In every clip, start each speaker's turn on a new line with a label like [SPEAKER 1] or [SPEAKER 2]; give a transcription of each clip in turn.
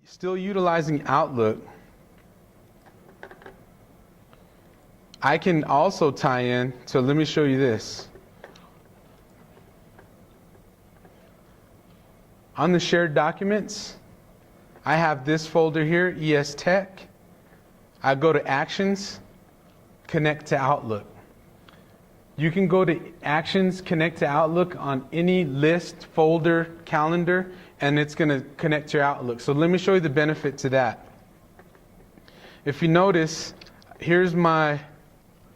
[SPEAKER 1] Still utilizing Outlook, I can also tie in, so let me show you this. On the shared documents, I have this folder here, ES Tech. I go to Actions, Connect to Outlook. You can go to Actions, Connect to Outlook on any list, folder, calendar, and it's going to connect to your Outlook. So let me show you the benefit to that. If you notice, here's my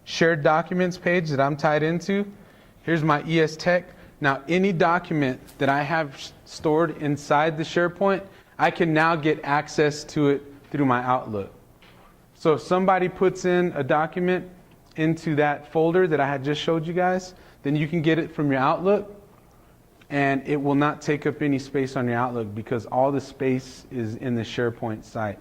[SPEAKER 1] shared documents page that I'm tied into. Here's my ES Tech. Now, any document that I have stored inside the SharePoint, I can now get access to it through my Outlook. So if somebody puts in a document into that folder that I had just showed you guys, then you can get it from your Outlook, and it will not take up any space on your Outlook because all the space is in the SharePoint site.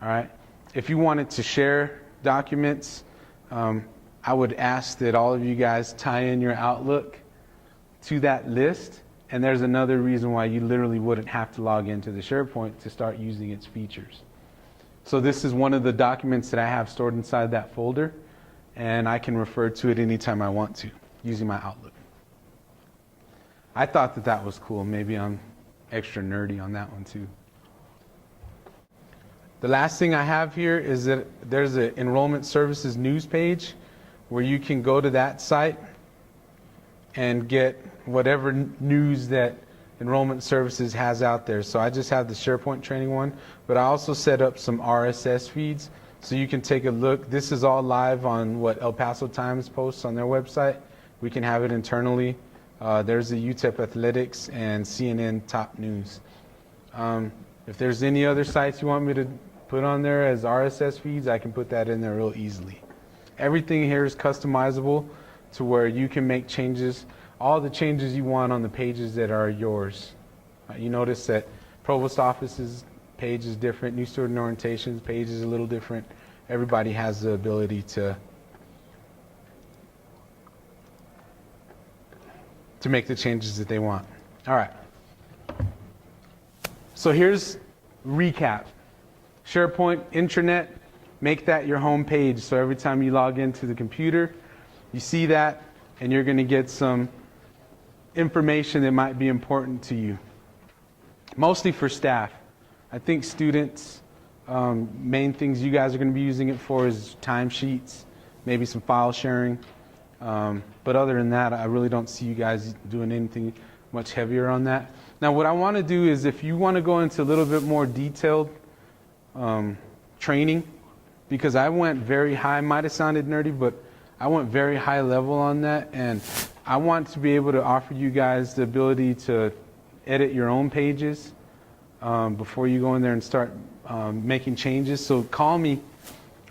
[SPEAKER 1] All right. If you wanted to share documents, I would ask that all of you guys tie in your Outlook to that list, and there's another reason why you literally wouldn't have to log into the SharePoint to start using its features. So this is one of the documents that I have stored inside that folder, and I can refer to it anytime I want to using my Outlook. I thought that that was cool. Maybe I'm extra nerdy on that one too. The last thing I have here is that there's an enrollment services news page where you can go to that site and get whatever news that enrollment services has out there. So I just have the SharePoint training one, but I also set up some RSS feeds so you can take a look. This is all live on what El Paso Times posts on their website. We can have it internally. There's the UTEP Athletics and CNN Top News. If there's any other sites you want me to put on there as RSS feeds, I can put that in there real easily. Everything here is customizable to where you can make changes, all the changes you want on the pages that are yours. You notice that Provost Office's page is different, New Student Orientation's page is a little different. Everybody has the ability to make the changes that they want. All right. So here's recap. SharePoint intranet, make that your home page. So every time you log into the computer, you see that, and you're going to get some information that might be important to you. Mostly for staff. I think students, main things you guys are going to be using it for is timesheets, maybe some file sharing. But other than that, I really don't see you guys doing anything much heavier on that. Now, what I want to do is if you want to go into a little bit more detailed training, because I went very high, might have sounded nerdy, but I went very high level on that, and I want to be able to offer you guys the ability to edit your own pages before you go in there and start making changes. So call me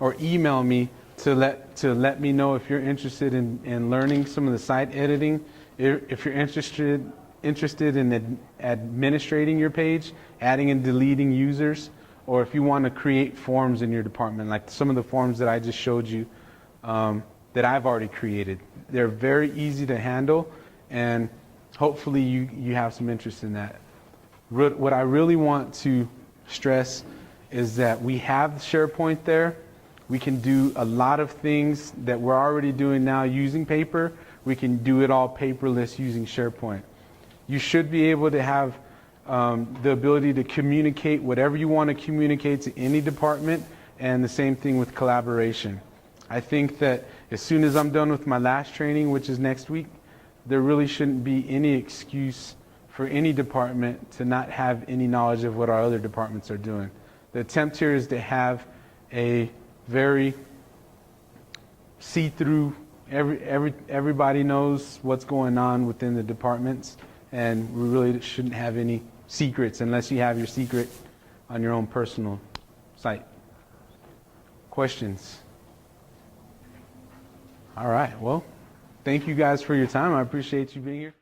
[SPEAKER 1] or email me to let me know if you're interested in learning some of the site editing. If you're interested in administrating your page, adding and deleting users, or if you want to create forms in your department, like some of the forms that I just showed you that I've already created. They're very easy to handle, and hopefully you have some interest in that. What I really want to stress is that we have SharePoint there. We can do a lot of things that we're already doing now using paper. We can do it all paperless using SharePoint. You should be able to have the ability to communicate whatever you want to communicate to any department, and the same thing with collaboration. I think that as soon as I'm done with my last training, which is next week, there really shouldn't be any excuse for any department to not have any knowledge of what our other departments are doing. The attempt here is to have a very see-through, everybody knows what's going on within the departments, and we really shouldn't have any secrets unless you have your secret on your own personal site. Questions? All right, well, thank you guys for your time. I appreciate you being here.